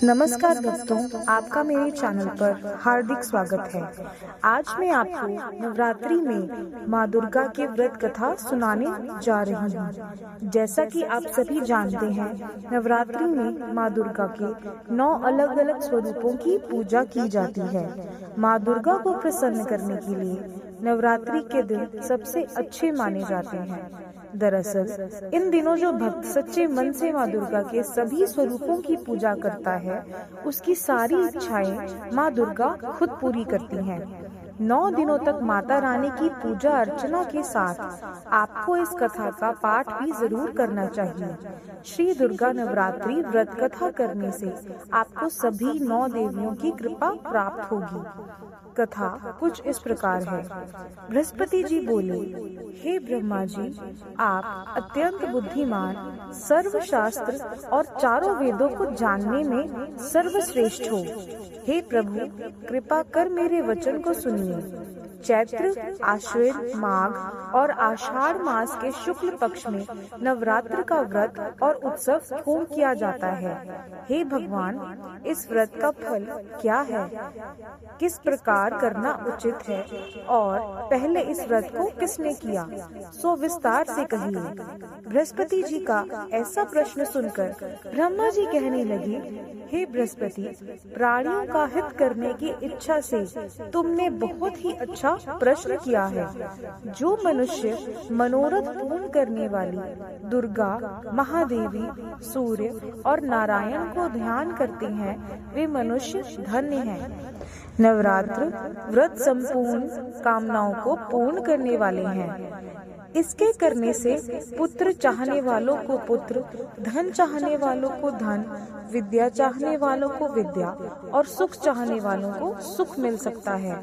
नमस्कार दोस्तों, आपका मेरे चैनल पर हार्दिक स्वागत है। आज मैं आपको नवरात्रि में माँ दुर्गा के व्रत कथा सुनाने जा रही हूँ। जैसा कि आप सभी जानते हैं, नवरात्रि में माँ दुर्गा के 9 अलग अलग स्वरूपों की पूजा की जाती है। माँ दुर्गा को प्रसन्न करने के लिए नवरात्रि के दिन सबसे अच्छे माने जाते हैं। दरअसल इन दिनों जो भक्त सच्चे मन से माँ दुर्गा के सभी स्वरूपों की पूजा करता है, उसकी सारी इच्छाएं माँ दुर्गा खुद पूरी करती हैं। 9 दिनों तक माता रानी की पूजा अर्चना के साथ आपको इस कथा का पाठ भी जरूर करना चाहिए। श्री दुर्गा नवरात्रि व्रत कथा करने से आपको सभी 9 देवियों की कृपा प्राप्त होगी। कथा कुछ इस प्रकार है। बृहस्पति जी बोले, हे ब्रह्मा जी, आप अत्यंत बुद्धिमान, सर्वशास्त्र और चारों वेदों को जानने में सर्वश्रेष्ठ हो। हे प्रभु, कृपा कर मेरे वचन को सुनिए। चैत्र, आश्विन, माघ और आषाढ़ मास के शुक्ल पक्ष में नवरात्र का व्रत और उत्सव होम किया जाता है। हे भगवान, इस व्रत का फल क्या है, किस प्रकार करना उचित है और पहले इस व्रत को किसने किया, सो विस्तार से कहिए। बृहस्पति जी का ऐसा प्रश्न सुनकर ब्रह्मा जी कहने लगे, हे बृहस्पति, प्राणियों का हित करने की इच्छा से तुमने बहुत ही अच्छा प्रश्न किया है। जो मनुष्य मनोरथ पूर्ण करने वाली दुर्गा, महादेवी, सूर्य और नारायण को ध्यान करते हैं, वे मनुष्य धन्य हैं। नवरात्र व्रत संपूर्ण कामनाओं को पूर्ण करने वाले हैं। इसके करने से पुत्र चाहने वालों को पुत्र, धन चाहने वालों को धन, विद्या चाहने वालों को विद्या और सुख चाहने वालों को सुख मिल सकता है।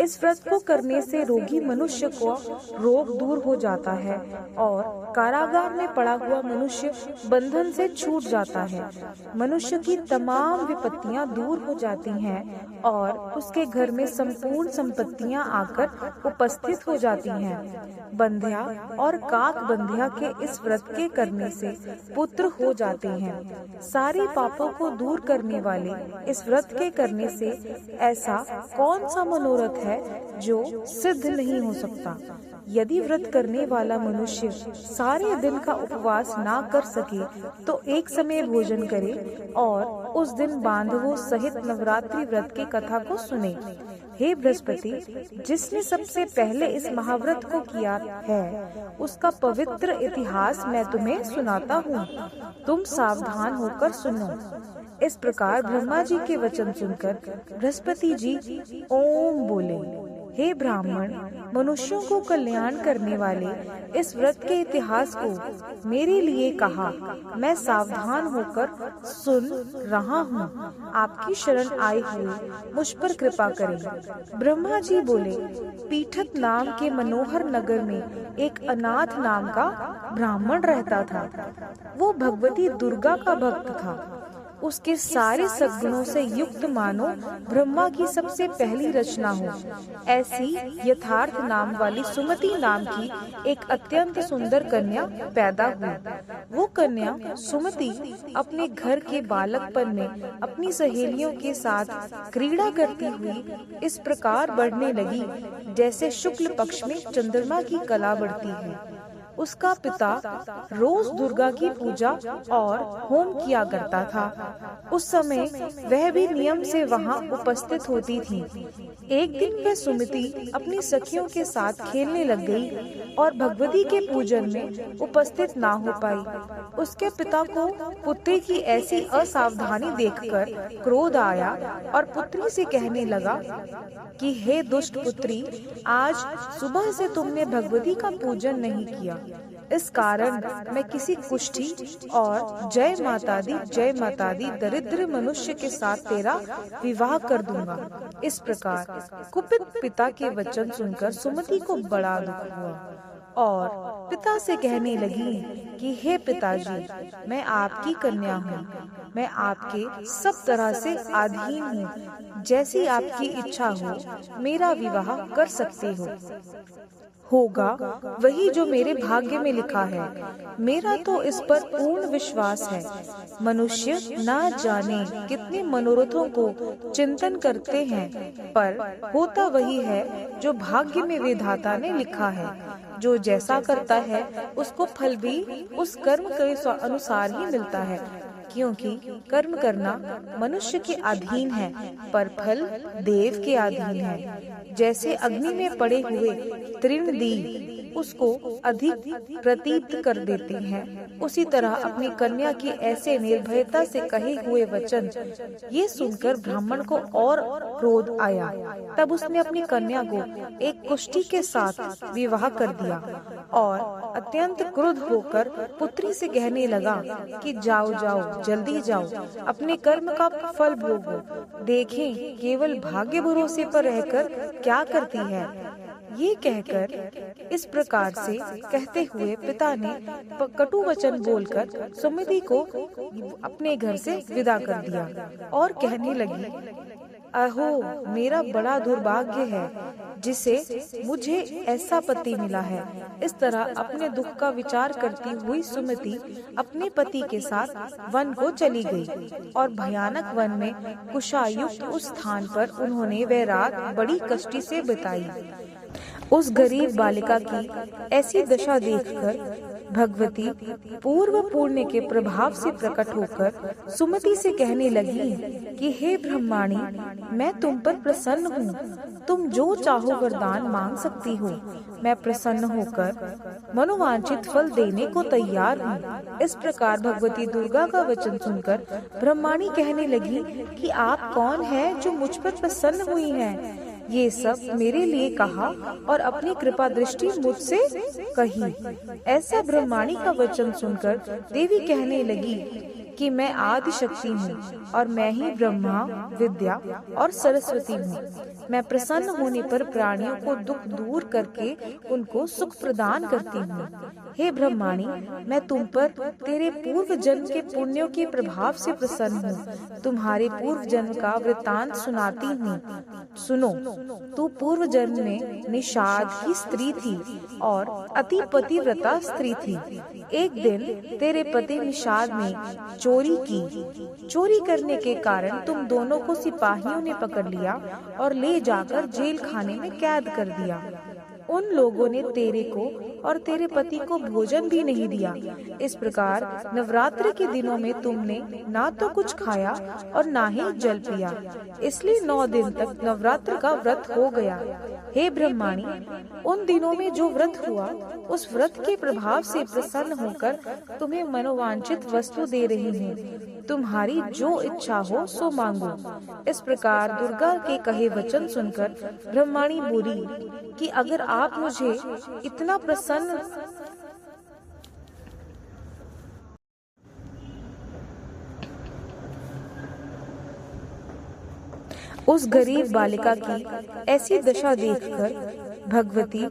इस व्रत को करने से रोगी मनुष्य को रोग दूर हो जाता है और कारागार में पड़ा हुआ मनुष्य बंधन से छूट जाता है। मनुष्य की तमाम विपत्तियां दूर हो जाती हैं और उसके घर में संपूर्ण संपत्तियां आकर उपस्थित हो जाती हैं। बंध्या और काक बंध्या के इस व्रत के करने से पुत्र हो जाते हैं। सारे पापों को दूर करने वाले इस व्रत के करने से ऐसा कौन सा मनोरथ है जो सिद्ध नहीं हो सकता। यदि व्रत करने वाला मनुष्य सारे दिन का उपवास ना कर सके तो एक समय भोजन करे और उस दिन बांधवों सहित नवरात्रि व्रत की कथा को सुने। हे बृहस्पति, जिसने सबसे पहले इस महाव्रत को किया है, उसका पवित्र इतिहास मैं तुम्हें सुनाता हूँ। तुम सावधान होकर सुनो। इस प्रकार ब्रह्मा जी के वचन सुनकर बृहस्पति जी ओम बोले। हे ब्राह्मण, मनुष्यों को कल्याण करने वाले इस व्रत के इतिहास को मेरे लिए कहा। मैं सावधान होकर सुन रहा हूँ। आपकी शरण आए हुए मुझ पर कृपा करें। ब्रह्मा जी बोले, पीठक नाम के मनोहर नगर में एक अनाथ नाम का ब्राह्मण रहता था। वो भगवती दुर्गा का भक्त था। उसके सारे सद्गुणों से युक्त मानो ब्रह्मा की सबसे पहली रचना हो, ऐसी यथार्थ नाम वाली सुमति नाम की एक अत्यंत सुंदर कन्या पैदा हुई। वो कन्या सुमति अपने घर के बालकपन में अपनी सहेलियों के साथ क्रीड़ा करती हुई इस प्रकार बढ़ने लगी जैसे शुक्ल पक्ष में चंद्रमा की कला बढ़ती है। उसका पिता रोज दुर्गा की पूजा और होम किया करता था। उस समय वह भी नियम से वहाँ उपस्थित होती थी। एक दिन वह सुमति अपनी सखियों के साथ खेलने लग गई और भगवती के पूजन में उपस्थित ना हो पाई। उसके पिता को पुत्री की ऐसी असावधानी देखकर क्रोध आया और पुत्री से कहने लगा कि हे दुष्ट पुत्री, आज सुबह से तुमने भगवती का पूजन नहीं किया। इस कारण मैं किसी कुष्ठी और जय माता दी दरिद्र मनुष्य के साथ तेरा विवाह कर दूंगा। इस प्रकार कुपित पिता के वचन सुनकर सुमति को बड़ा दुख हुआ और पिता से कहने लगी कि हे पिताजी, मैं आपकी कन्या हूँ। मैं आपके सब तरह से अधीन हूँ। जैसी आपकी इच्छा हो मेरा विवाह कर सकते हो। होगा वही जो मेरे भाग्य में लिखा है। मेरा तो इस पर पूर्ण विश्वास है। मनुष्य ना जाने कितने मनोरथों को चिंतन करते हैं, पर होता वही है जो भाग्य में विधाता ने लिखा है। जो जैसा करता है उसको फल भी उस कर्म के अनुसार ही मिलता है, क्योंकि कर्म करना मनुष्य के अधीन है, पर फल देव के अधीन है। जैसे अग्नि में पड़े हुए तृण दी उसको अधिक प्रतीत कर देते हैं, उसी तरह अपनी कन्या की ऐसे निर्भयता से कहे हुए वचन ये सुनकर ब्राह्मण को और क्रोध आया। तब उसने अपनी कन्या को एक कुष्ठी के साथ विवाह कर दिया और अत्यंत क्रुद्ध होकर पुत्री से कहने लगा कि जाओ जाओ, जल्दी जाओ, अपने कर्म का फल भोगो। देखें केवल भाग्य भरोसे पर रहकर क्या करती है। ये कहकर इस प्रकार से कहते हुए पिता ने कटु वचन बोलकर सुमति को अपने घर से विदा कर दिया और कहने लगी, अहो मेरा बड़ा दुर्भाग्य है जिसे मुझे ऐसा पति मिला है। इस तरह अपने दुख का विचार करती हुई सुमति अपने पति के साथ वन को चली गई और भयानक वन में कुशायुक्त उस स्थान पर उन्होंने वह रात बड़ी कष्टी से बिताई। उस गरीब बालिका की ऐसी दशा देखकर भगवती पूर्व पुण्य के प्रभाव से प्रकट होकर सुमति से कहने लगी कि हे ब्रह्माणी, मैं तुम पर प्रसन्न हूँ। तुम जो चाहो वरदान मांग सकती हो। मैं प्रसन्न होकर मनोवांछित फल देने को तैयार हूँ। इस प्रकार भगवती दुर्गा का वचन सुनकर ब्रह्माणी कहने लगी कि आप कौन हैं जो मुझ पर प्रसन्न हुई हैं। ये सब मेरे लिए कहा और अपनी कृपा दृष्टि मुझसे कही। ऐसा ब्रह्माणी का वचन सुनकर देवी कहने लगी कि मैं आदि शक्ति हूँ और मैं ही ब्रह्मा, विद्या और सरस्वती हूँ। मैं प्रसन्न होने पर प्राणियों को दुख दूर करके उनको सुख प्रदान करती हूँ। हे ब्रह्माणी, मैं तुम पर तेरे पूर्व जन्म के पुण्यों के प्रभाव से प्रसन्न हूँ। तुम्हारे पूर्व जन्म का वृत्तांत सुनाती हूँ। सुनो, तू पूर्व जन्म में निषाद की स्त्री थी और अति पतिव्रता स्त्री थी। एक दिन तेरे पति निषाद ने चोरी की। चोरी करने के कारण तुम दोनों को सिपाहियों ने पकड़ लिया और ले जाकर जेल खाने में कैद कर दिया। उन लोगों ने तेरे को और तेरे पति को भोजन भी नहीं दिया। इस प्रकार नवरात्रि के दिनों में तुमने ना तो कुछ खाया और ना ही जल पिया, इसलिए 9 दिन तक नवरात्र का व्रत हो गया। हे ब्रह्माणी, उन दिनों में जो व्रत हुआ उस व्रत के प्रभाव से प्रसन्न होकर तुम्हें मनोवांछित वस्तु दे रही हूँ। तुम्हारी जो इच्छा हो सो मांगो। इस प्रकार दुर्गा के कहे वचन सुनकर ब्रह्माणी बोली कि अगर आप मुझे इतना प्रसन्न उस गरीब बालिका की ऐसी दशा देखकर भगवती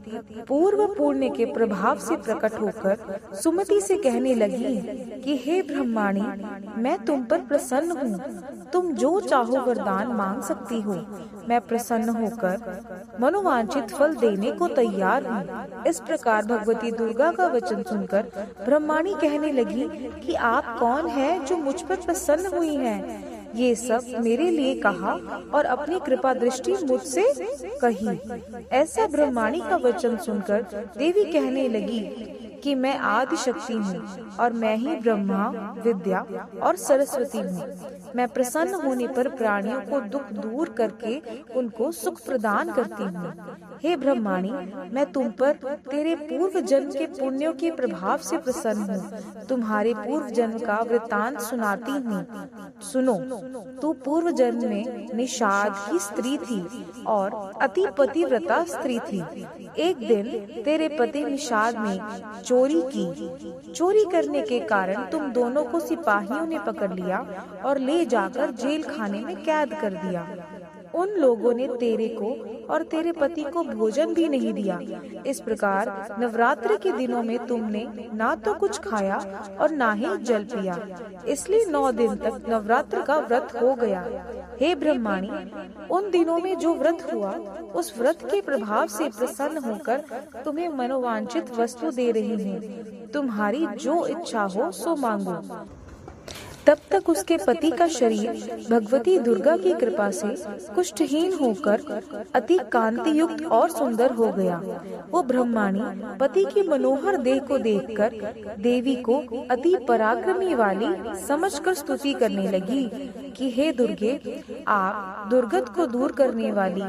पूर्व पुण्य के प्रभाव से प्रकट होकर सुमति से कहने लगी कि हे ब्रह्माणी, मैं तुम पर प्रसन्न हूँ। तुम जो चाहो वरदान मांग सकती हो। मैं प्रसन्न होकर मनोवांछित फल देने को तैयार हूँ। इस प्रकार भगवती दुर्गा का वचन सुनकर ब्रह्माणी कहने लगी कि आप कौन हैं जो मुझ पर प्रसन्न हुई हैं। ये सब मेरे लिए कहा और अपनी कृपा दृष्टि मुझसे कही। ऐसा ब्रह्माणी का वचन सुनकर देवी कहने लगी कि मैं आदि शक्ति हूँ और मैं ही ब्रह्मा, विद्या और सरस्वती हूँ। मैं प्रसन्न होने पर प्राणियों को दुख दूर करके उनको सुख प्रदान करती हूँ। हे ब्रह्माणी, मैं तुम पर तेरे पूर्व जन्म के पुण्यों के प्रभाव से प्रसन्न हूँ। तुम्हारे पूर्व जन्म का वृत्तांत सुनाती हूँ। सुनो, तू पूर्व जन्म में निषाद की स्त्री थी और अति पतिव्रता स्त्री थी। एक दिन तेरे पति निषाद ने चोरी की। चोरी करने के कारण तुम दोनों को सिपाहियों ने पकड़ लिया और ले जाकर जेल खाने में कैद कर दिया। उन लोगों ने तेरे को और तेरे पति को भोजन भी नहीं दिया। इस प्रकार नवरात्र के दिनों में तुमने ना तो कुछ खाया और ना ही जल पिया, इसलिए 9 दिन तक नवरात्र का व्रत हो गया। हे ब्रह्माणी, उन दिनों में जो व्रत हुआ, उस व्रत के प्रभाव से प्रसन्न होकर तुम्हें मनोवांछित वस्तु दे रही हूँ। तुम्हारी जो इच्छा हो सो मांगो। तब तक उसके पति का शरीर भगवती दुर्गा की कृपा से कुष्ठहीन होकर अति कांति युक्त और सुंदर हो गया। वो ब्रह्माणी पति की मनोहर देह को देखकर देवी को अति पराक्रमी वाली समझकर स्तुति करने लगी कि हे दुर्गे, आप दुर्गत को दूर करने वाली,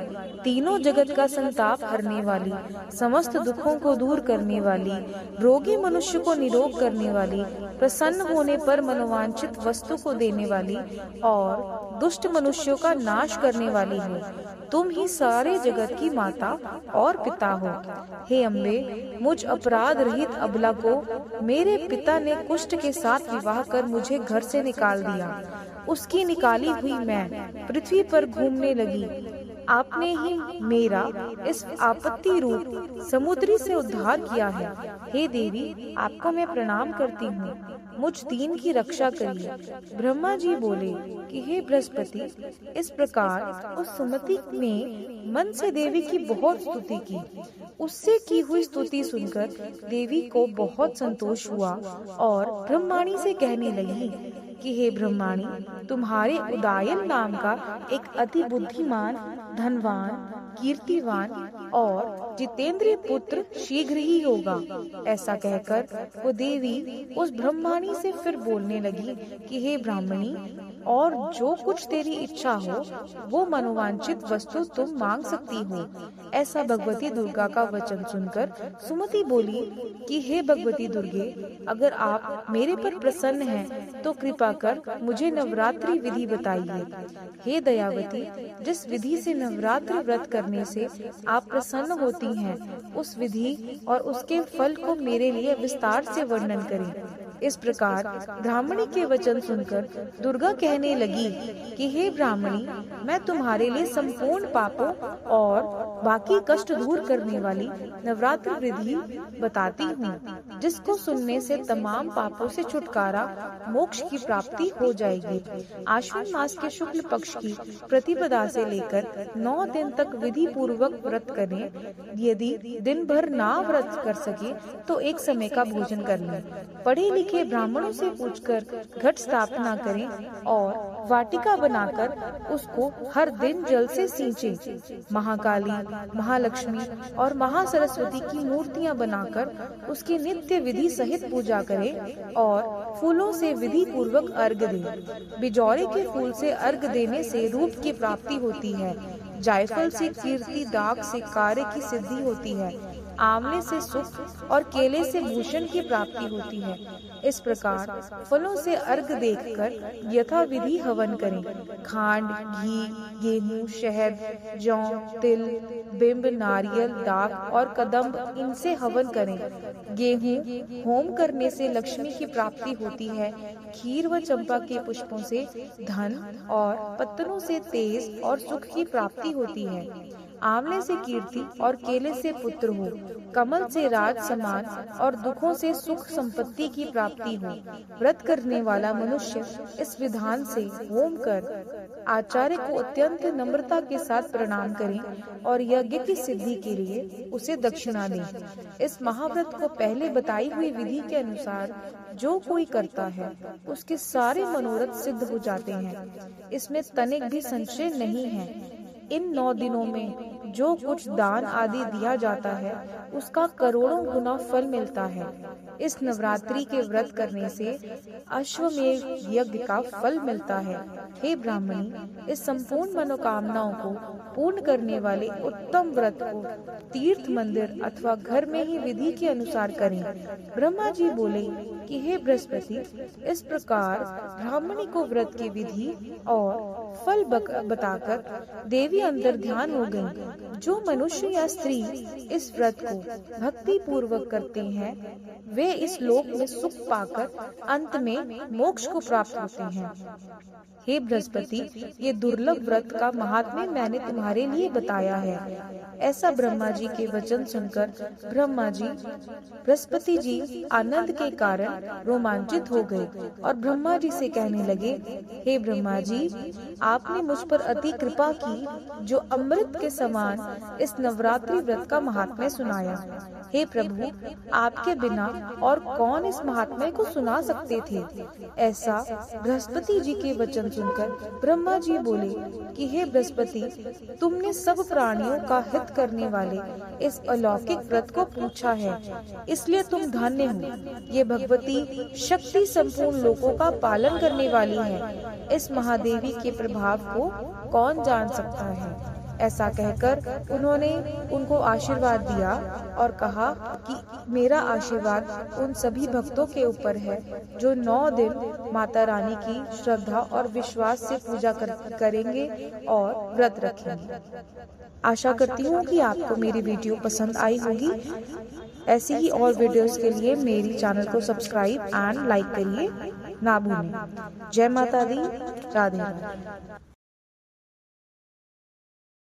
तीनों जगत का संताप हरने वाली, समस्त दुखों को दूर करने वाली, रोगी मनुष्य को निरोग करने वाली, प्रसन्न होने पर मनोवांछित वस्तु को देने वाली और दुष्ट मनुष्यों का नाश करने वाली हो। तुम ही सारे जगत की माता और पिता हो। हे अम्बे, मुझ अपराध रहित अबला को मेरे पिता ने कुष्ठ के साथ विवाह कर मुझे घर से निकाल दिया। उसकी निकाली हुई मैं पृथ्वी पर घूमने लगी। आपने ही मेरा इस आपत्ति रूप समुद्री से उद्धार किया है। हे देवी, आपको मैं प्रणाम करती हूँ। मुझ दीन की रक्षा करिए। ब्रह्मा जी बोले कि हे बृहस्पति, इस प्रकार उस सुमति ने मन से देवी की बहुत स्तुति की। उससे की हुई स्तुति सुनकर देवी को बहुत संतोष हुआ और ब्रह्माणी से कहने लगी कि हे ब्रह्माणी, तुम्हारे उदायन नाम का एक अति बुद्धिमान, धनवान, कीर्तिवान और जितेंद्रिय पुत्र शीघ्र ही होगा। ऐसा कहकर वो देवी उस ब्रह्माणी से फिर बोलने लगी कि हे ब्राह्मणी, और जो कुछ तेरी इच्छा हो वो मनोवांछित वस्तु तुम मांग सकती हो। ऐसा भगवती दुर्गा का वचन सुनकर सुमति बोली कि हे भगवती दुर्गे, अगर आप मेरे पर प्रसन्न हैं तो कृपा कर मुझे नवरात्रि विधि बताइए। हे दयावती, जिस विधि से नवरात्र व्रत करने से आप प्रसन्न होती हैं, उस विधि और उसके फल को मेरे लिए विस्तार से वर्णन करें। इस प्रकार ब्राह्मणी के वचन सुनकर दुर्गा कहने लगी कि हे ब्राह्मणी, मैं तुम्हारे लिए संपूर्ण पापों और बाकी कष्ट दूर करने वाली नवरात्र विधि बताती हूँ, जिसको सुनने से तमाम पापों से छुटकारा, मोक्ष की प्राप्ति हो जाएगी। आश्विन मास के शुक्ल पक्ष की प्रतिपदा से लेकर 9 दिन तक विधि पूर्वक व्रत करें। यदि दिन भर ना व्रत कर सके तो एक समय का भोजन कर लें। पढ़े लिखे ब्राह्मणों से पूछकर घट स्थापना करें और वाटिका बनाकर उसको हर दिन जल से सींचें। महाकाली, महालक्ष्मी और महासरस्वती की मूर्तियां बनाकर उसकी नित्य विधि सहित पूजा करें और फूलों से विधि पूर्वक अर्घ दें। बिजौरे के फूल से अर्घ देने से रूप की प्राप्ति होती है। जायफल से कीर्ति, दाग से कार्य की सिद्धि होती है। आंवले से सुख और केले से भूषण की प्राप्ति होती है। इस प्रकार फलों से अर्घ देकर यथा विधि हवन करें। खांड, घी, गेहूं, शहद, जौ, तिल, बिंब, नारियल, दाख और कदम्ब, इनसे हवन करें। गेहूं होम करने से लक्ष्मी की प्राप्ति होती है। खीर व चंपा के पुष्पों से धन और पत्तलों से तेज और सुख की प्राप्ति होती है। आंवले से कीर्ति और केले से पुत्र हो। कमल से राज सम्मान और दुखों से सुख संपत्ति की प्राप्ति हो। व्रत करने वाला मनुष्य इस विधान से होम कर आचार्य को अत्यंत नम्रता के साथ प्रणाम करें और यज्ञ की सिद्धि के लिए उसे दक्षिणा दें। इस महाव्रत को पहले बताई हुई विधि के अनुसार जो कोई करता है उसके सारे मनोरथ सिद्ध हो जाते हैं। इसमें तनिक भी संशय नहीं है। इन 9 दिनों में जो कुछ दान आदि दिया जाता है उसका करोड़ों गुना फल मिलता है। इस नवरात्रि के व्रत करने से अश्वमेध यज्ञ का फल मिलता है। हे ब्राह्मणी, इस संपूर्ण मनोकामनाओं को पूर्ण करने वाले उत्तम व्रत को तीर्थ, मंदिर अथवा घर में ही विधि के अनुसार करें। ब्रह्मा जी बोले कि हे बृहस्पति, इस प्रकार ब्राह्मणी को व्रत की विधि और फल बताकर देवी अंतर ध्यान हो गई। जो मनुष्य या स्त्री इस व्रत को भक्ति पूर्वक करते हैं वे इस लोक में सुख पाकर अंत में मोक्ष को प्राप्त होते हैं। हे बृहस्पति, ये दुर्लभ व्रत का महात्म्य मैंने तुम्हारे लिए बताया है। ऐसा ब्रह्मा जी के वचन सुनकर बृहस्पति जी आनंद के कारण रोमांचित हो गए और ब्रह्मा जी से कहने लगे, हे ब्रह्मा जी, आपने मुझ पर अति कृपा की जो अमृत के समान इस नवरात्रि व्रत का महात्म्य सुनाया। हे प्रभु, आपके बिना और कौन इस महात्म्य को सुना सकते थे। ऐसा बृहस्पति जी के वचन सुनकर ब्रह्मा जी बोले कि हे बृहस्पति, तुमने सब प्राणियों का हित करने वाले इस अलौकिक व्रत को पूछा है, इसलिए तुम धन्य हो। ये भगवती शक्ति संपूर्ण लोगों का पालन करने वाली है। इस महादेवी के प्रभाव को कौन जान सकता है। ऐसा कहकर उन्होंने उनको आशीर्वाद दिया और कहा कि मेरा आशीर्वाद उन सभी भक्तों के ऊपर है जो 9 दिन माता रानी की श्रद्धा और विश्वास से पूजा करेंगे और व्रत रखेंगे। आशा करती हूँ कि आपको मेरी वीडियो पसंद आई होगी। ऐसी ही और वीडियोस के लिए मेरी चैनल को सब्सक्राइब एंड लाइक करिए ना भूलें। जय माता दी, राधे राधे।